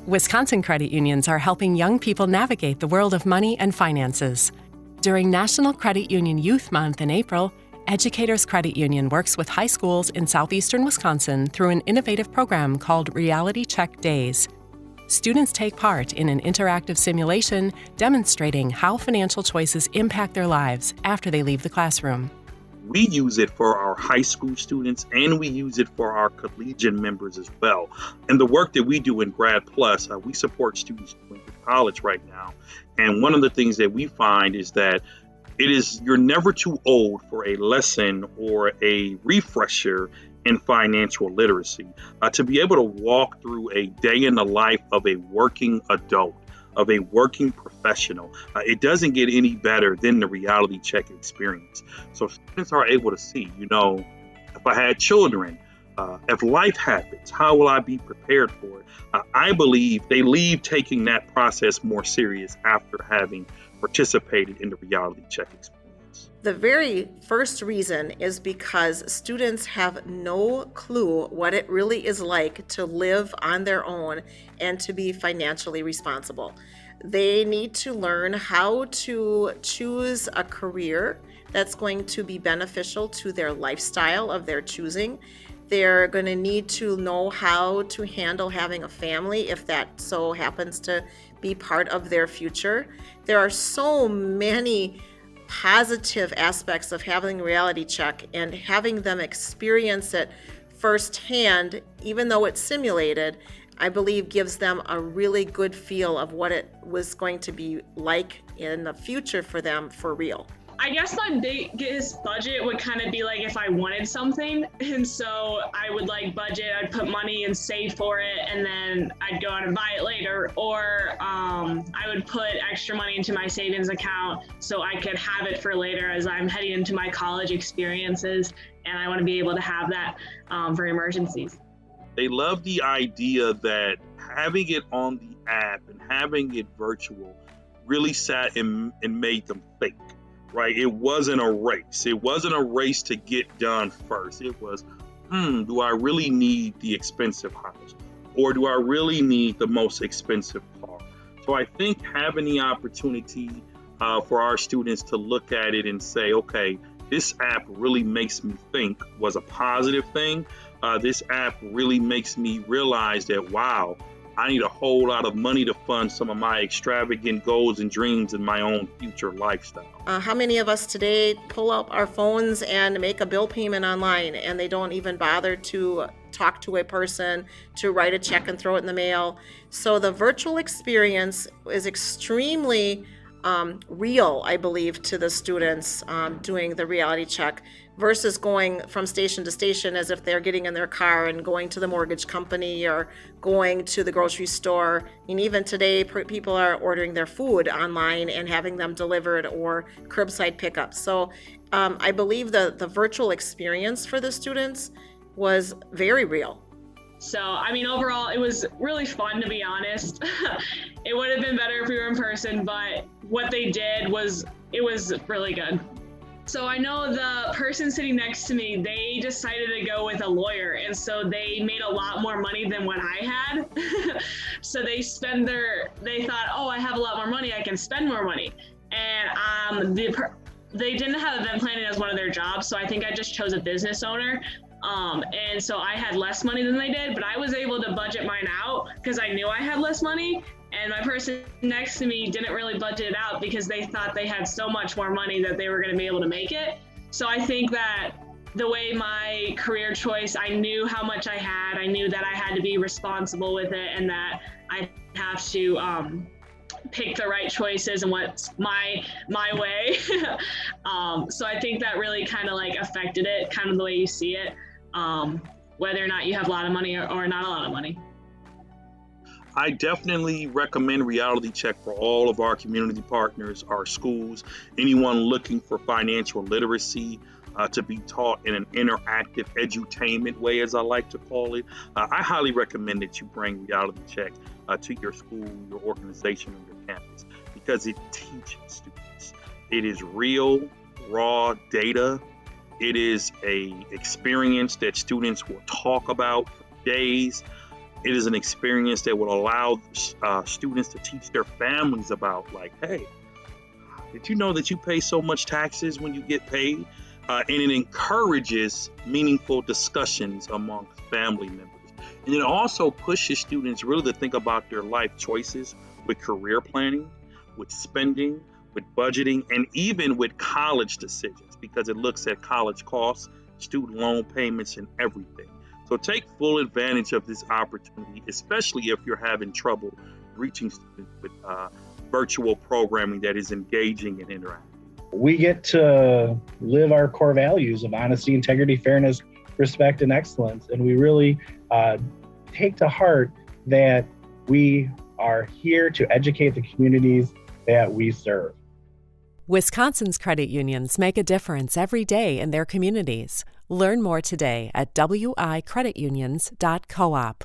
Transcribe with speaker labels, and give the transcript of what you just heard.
Speaker 1: Wisconsin credit unions are helping young people navigate the world of money and finances. During National Credit Union Youth Month in April, Educators Credit Union works with high schools in southeastern Wisconsin through an innovative program called Reality Check Days. Students take part in an interactive simulation demonstrating how financial choices impact their lives after they leave the classroom.
Speaker 2: We use it for our high school students and we use it for our collegiate members as well. And the work that we do in Grad Plus, we support students going to college right now. And one of the things that we find is that you're never too old for a lesson or a refresher in financial literacy. To be able to walk through a day in the life of a working adult, of a working professional, it doesn't get any better than the reality check experience. So students are able to see, if I had children, if life happens, how will I be prepared for it? I believe they leave taking that process more serious after having participated in the reality check experience.
Speaker 3: The very first reason is because students have no clue what it really is like to live on their own and to be financially responsible. They need to learn how to choose a career that's going to be beneficial to their lifestyle of their choosing. They're going to need to know how to handle having a family if that so happens to be part of their future. There are so many positive aspects of having a reality check and having them experience it firsthand, even though it's simulated, I believe gives them a really good feel of what it was going to be like in the future for them for real.
Speaker 4: I guess my biggest budget would kind of be like if I wanted something. And so I would budget, I'd put money and save for it, and then I'd go out and buy it later. Or I would put extra money into my savings account so I could have it for later as I'm heading into my college experiences. And I want to be able to have that for emergencies.
Speaker 2: They love the idea that having it on the app and having it virtual really sat and made them think. Right? It wasn't a race. It wasn't a race to get done first. It was, do I really need the expensive house? Or do I really need the most expensive car? So I think having the opportunity for our students to look at it and say, okay, this app really makes me think was a positive thing. This app really makes me realize that, wow, I need a whole lot of money to fund some of my extravagant goals and dreams in my own future lifestyle.
Speaker 3: How many of us today pull up our phones and make a bill payment online and they don't even bother to talk to a person, to write a check and throw it in the mail? So the virtual experience is extremely real, I believe, to the students doing the reality check versus going from station to station as if they're getting in their car and going to the mortgage company or going to the grocery store. And even today, people are ordering their food online and having them delivered or curbside pickup. So I believe the virtual experience for the students was very real.
Speaker 4: So, overall, it was really fun, to be honest. It would have been better if we were in person, but what they did was really good. So I know the person sitting next to me, they decided to go with a lawyer. And so they made a lot more money than what I had. So they thought, oh, I have a lot more money, I can spend more money. And they didn't have event planning as one of their jobs. So I think I just chose a business owner. And so I had less money than they did, but I was able to budget mine out because I knew I had less money. And my person next to me didn't really budget it out because they thought they had so much more money that they were going to be able to make it. So I think that the way my career choice, I knew how much I had. I knew that I had to be responsible with it and that I have to pick the right choices and what's my way. So I think that really kind of affected it, kind of the way you see it, whether or not you have a lot of money or not a lot of money.
Speaker 2: I definitely recommend Reality Check for all of our community partners, our schools, anyone looking for financial literacy to be taught in an interactive edutainment way, as I like to call it. I highly recommend that you bring Reality Check to your school, your organization, or your campus because it teaches students. It is real, raw data. It is an experience that students will talk about for days. It is an experience that will allow students to teach their families about, like, hey, did you know that you pay so much taxes when you get paid? And it encourages meaningful discussions amongst family members. And it also pushes students really to think about their life choices with career planning, with spending, with budgeting, and even with college decisions, because it looks at college costs, student loan payments, and everything. So take full advantage of this opportunity, especially if you're having trouble reaching students with virtual programming that is engaging and interactive.
Speaker 5: We get to live our core values of honesty, integrity, fairness, respect, and excellence. And we really take to heart that we are here to educate the communities that we serve.
Speaker 1: Wisconsin's credit unions make a difference every day in their communities. Learn more today at wicreditunions.coop.